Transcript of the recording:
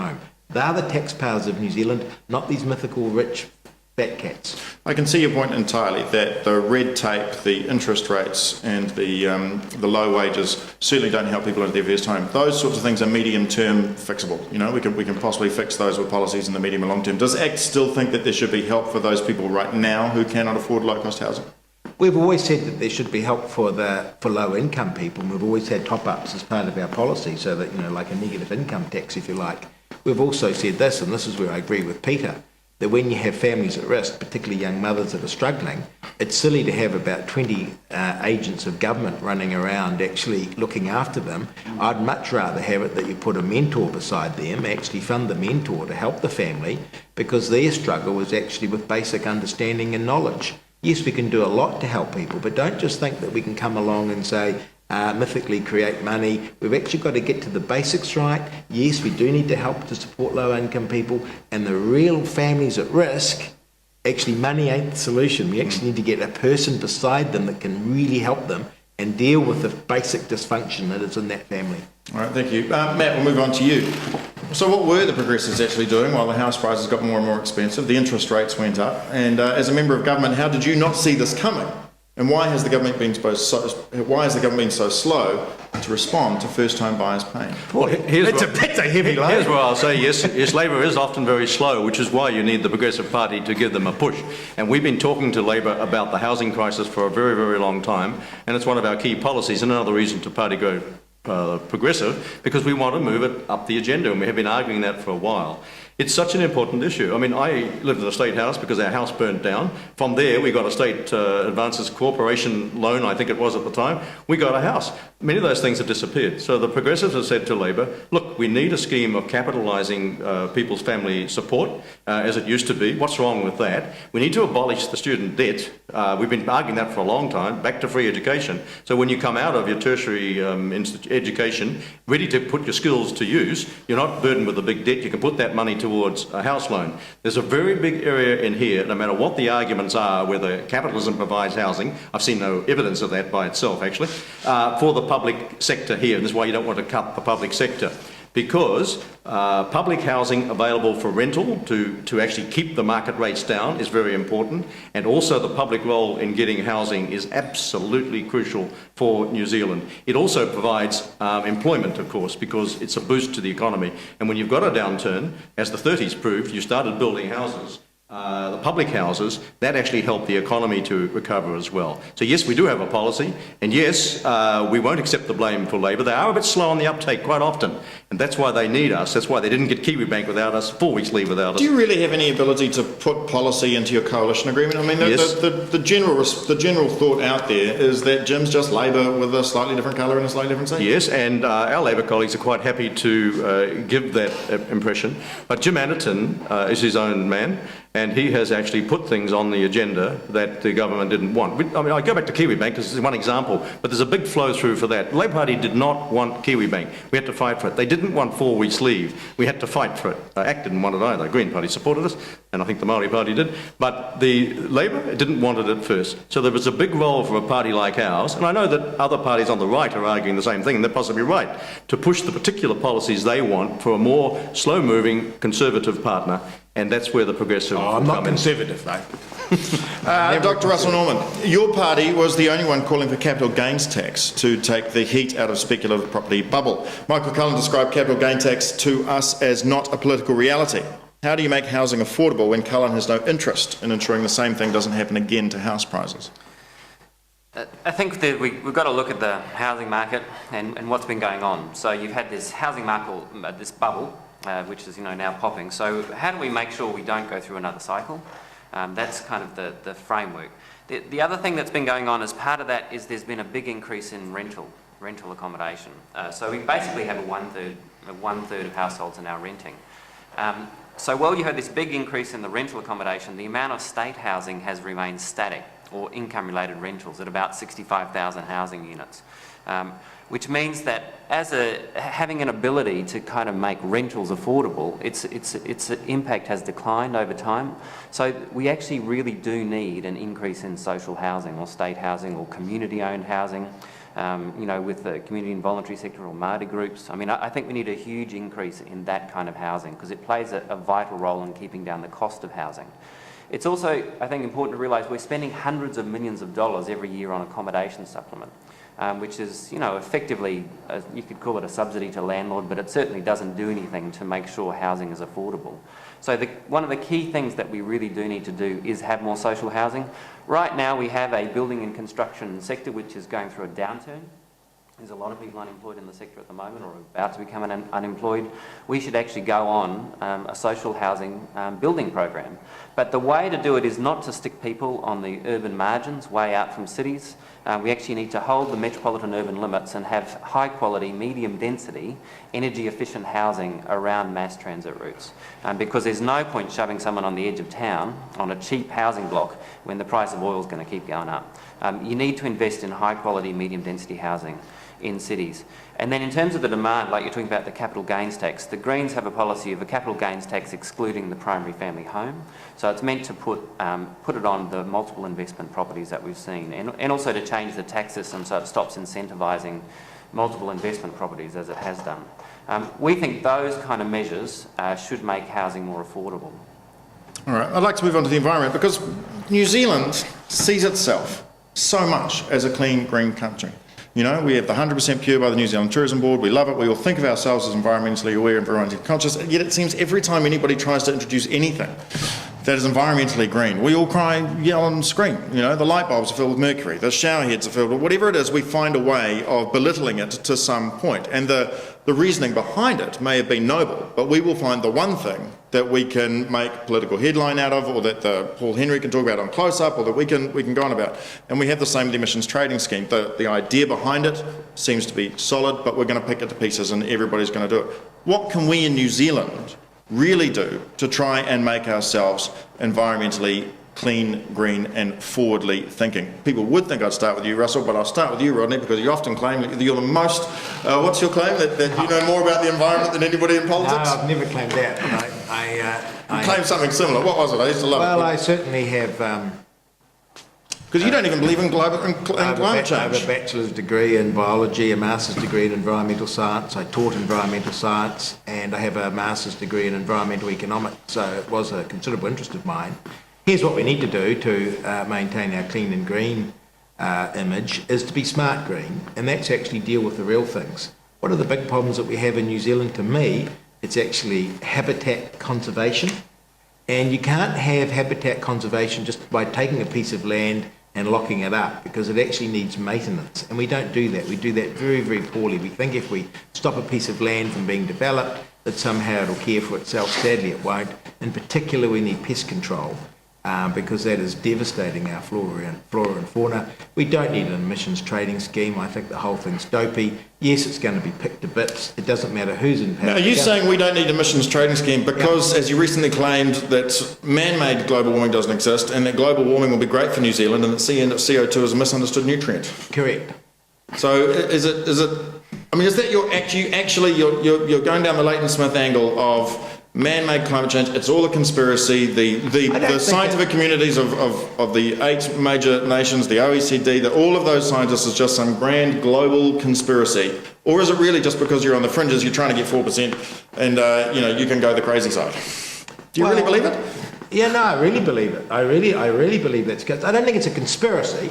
home. They're the taxpayers of New Zealand, not these mythical rich fat cats. I can see your point entirely, that the red tape, the interest rates and the low wages certainly don't help people into their first home. Those sorts of things are medium-term fixable. You know, we can possibly fix those with policies in the medium and long term. Does ACT still think that there should be help for those people right now who cannot afford low-cost housing? We've always said that there should be help for low-income people, and we've always had top-ups as part of our policy, so that, you know, like a negative income tax, if you like. We've also said this, and this is where I agree with Peter, that when you have families at risk, particularly young mothers that are struggling, it's silly to have about 20 agents of government running around actually looking after them. I'd much rather have it that you put a mentor beside them, actually fund the mentor to help the family, because their struggle is actually with basic understanding and knowledge. Yes, we can do a lot to help people, but don't just think that we can come along and say, mythically create money. We've actually got to get to the basics right. Yes, we do need to help to support low-income people, and the real families at risk, actually money ain't the solution. We actually need to get a person beside them that can really help them and deal with the basic dysfunction that is in that family. All right, thank you. Matt, we'll move on to you. So what were the progressives actually doing while the house prices got more and more expensive? The interest rates went up, and as a member of government, how did you not see this coming? And why has the government been so slow to respond to first-home buyers' pain? Well, that's a heavy load. Here's where I'll say yes, Labor is often very slow, which is why you need the Progressive Party to give them a push. And we've been talking to Labor about the housing crisis for a very, very long time, and it's one of our key policies, and another reason to party go progressive, because we want to move it up the agenda, and we have been arguing that for a while. It's such an important issue. I mean, I lived in a state house because our house burnt down. From there, we got a state advances corporation loan, I think it was at the time. We got a house. Many of those things have disappeared. So the Progressives have said to Labor, look, we need a scheme of capitalising people's family support, as it used to be. What's wrong with that? We need to abolish the student debt. We've been arguing that for a long time, back to free education. So when you come out of your tertiary education, ready to put your skills to use, you're not burdened with a big debt. You can put that money towards a house loan. There's a very big area in here, no matter what the arguments are, whether capitalism provides housing, I've seen no evidence of that by itself actually, for the public sector here. And this is why you don't want to cut the public sector. Because public housing available for rental to actually keep the market rates down is very important, and also the public role in getting housing is absolutely crucial for New Zealand. It also provides employment, of course, because it's a boost to the economy. And when you've got a downturn, as the 30s proved, you started building houses. The public houses, that actually help the economy to recover as well. So yes, we do have a policy, and yes, we won't accept the blame for Labor. They are a bit slow on the uptake quite often, and that's why they need us. That's why they didn't get Kiwibank without us, 4 weeks leave without us. Do you really have any ability to put policy into your coalition agreement? I mean, yes. the general thought out there is that Jim's just Labor with a slightly different colour and a slightly different seat. Yes, and our Labor colleagues are quite happy to give that impression. But Jim Anderton is his own man, and he has actually put things on the agenda that the government didn't want. I mean, I go back to Kiwibank because it's one example, but there's a big flow through for that. The Labor Party did not want Kiwibank. We had to fight for it. They didn't want 4 weeks leave. We had to fight for it. ACT didn't want it either. The Green Party supported us, and I think the Maori Party did, but the Labor didn't want it at first. So there was a big role for a party like ours, and I know that other parties on the right are arguing the same thing, and they're possibly right, to push the particular policies they want for a more slow-moving conservative partner. And that's where the Progressive I'm not conservative, though. Dr. Russell Norman, your party was the only one calling for capital gains tax to take the heat out of speculative property bubble. Michael Cullen described capital gain tax to us as not a political reality. How do you make housing affordable when Cullen has no interest in ensuring the same thing doesn't happen again to house prices? I think that we've got to look at the housing market and what's been going on. So you've had this housing market, this bubble, which is now popping. So how do we make sure we don't go through another cycle? That's kind of the framework. The other thing that's been going on as part of that is there's been a big increase in rental accommodation. So we basically have a one-third of households are now renting. So while you have this big increase in the rental accommodation, the amount of state housing has remained static, or income-related rentals, at about 65,000 housing units. Which means that having an ability to kind of make rentals affordable, its impact has declined over time. So we actually really do need an increase in social housing or state housing or community-owned housing. with the community and voluntary sector or Māori groups. I mean, I think we need a huge increase in that kind of housing because it plays a vital role in keeping down the cost of housing. It's also, I think, important to realise we're spending hundreds of millions of dollars every year on accommodation supplement, which is, effectively, you could call it a subsidy to landlord, but it certainly doesn't do anything to make sure housing is affordable. So one of the key things that we really do need to do is have more social housing. Right now we have a building and construction sector which is going through a downturn. There's a lot of people unemployed in the sector at the moment or about to become unemployed. We should actually go on a social housing building program. But the way to do it is not to stick people on the urban margins, way out from cities. We actually need to hold the metropolitan urban limits and have high quality, medium density, energy efficient housing around mass transit routes. Because there's no point shoving someone on the edge of town on a cheap housing block when the price of oil is going to keep going up. You need to invest in high quality, medium density housing in cities. And then in terms of the demand, like you're talking about the capital gains tax, the Greens have a policy of a capital gains tax excluding the primary family home. So it's meant to put it on the multiple investment properties that we've seen, and also to change the tax system so it stops incentivising multiple investment properties as it has done. We think those kind of measures should make housing more affordable. All right, I'd like to move on to the environment because New Zealand sees itself so much as a clean, green country. We have the 100% pure by the New Zealand Tourism Board. We love it. We all think of ourselves as environmentally aware and environmentally conscious. Yet it seems every time anybody tries to introduce anything that is environmentally green, we all cry, yell and scream. The light bulbs are filled with mercury. The shower heads are filled with whatever it is. We find a way of belittling it to some point. And the reasoning behind it may have been noble, but we will find the one thing that we can make political headline out of, or that Paul Henry can talk about on Close-Up, or that we can go on about. And we have the same with the emissions trading scheme. The idea behind it seems to be solid, but we're going to pick it to pieces and everybody's going to do it. What can we in New Zealand really do to try and make ourselves environmentally clean, green and forwardly thinking? People would think I'd start with you, Russell, but I'll start with you, Rodney, because you often claim that you're the most, what's your claim, that you know more about the environment than anybody in politics? No, I've never claimed that, but I claimed something similar. What was it? I used to love it. Well, I certainly have... Because you don't even believe in climate change. I have a bachelor's degree in biology, a master's degree in environmental science. I taught environmental science, and I have a master's degree in environmental economics, so it was a considerable interest of mine. Here's what we need to do to maintain our clean and green image, is to be smart green, and that's actually deal with the real things. What are the big problems that we have in New Zealand? To me, it's actually habitat conservation, and you can't have habitat conservation just by taking a piece of land and locking it up, because it actually needs maintenance, and we don't do that. We do that very, very poorly. We think if we stop a piece of land from being developed, that somehow it'll care for itself. Sadly, it won't. In particular, we need pest control, because that is devastating our flora and fauna. We don't need an emissions trading scheme. I think the whole thing's dopey. Yes, it's going to be picked to bits. It doesn't matter who's in power. Now, are you saying we don't need emissions trading scheme because, as you recently claimed, that man-made global warming doesn't exist and that global warming will be great for New Zealand and that CO2 is a misunderstood nutrient? Correct. So is it? I mean, is that you're going down the Leighton Smith angle of man-made climate change? It's all a conspiracy. The scientific communities of the 8 major nations, the OECD, all of those scientists is just some grand global conspiracy, or is it really just because you're on the fringes, you're trying to get 4%, and you can go the crazy side? Do you really believe it? Yeah, no, I really believe it. I really believe that's good. I don't think it's a conspiracy.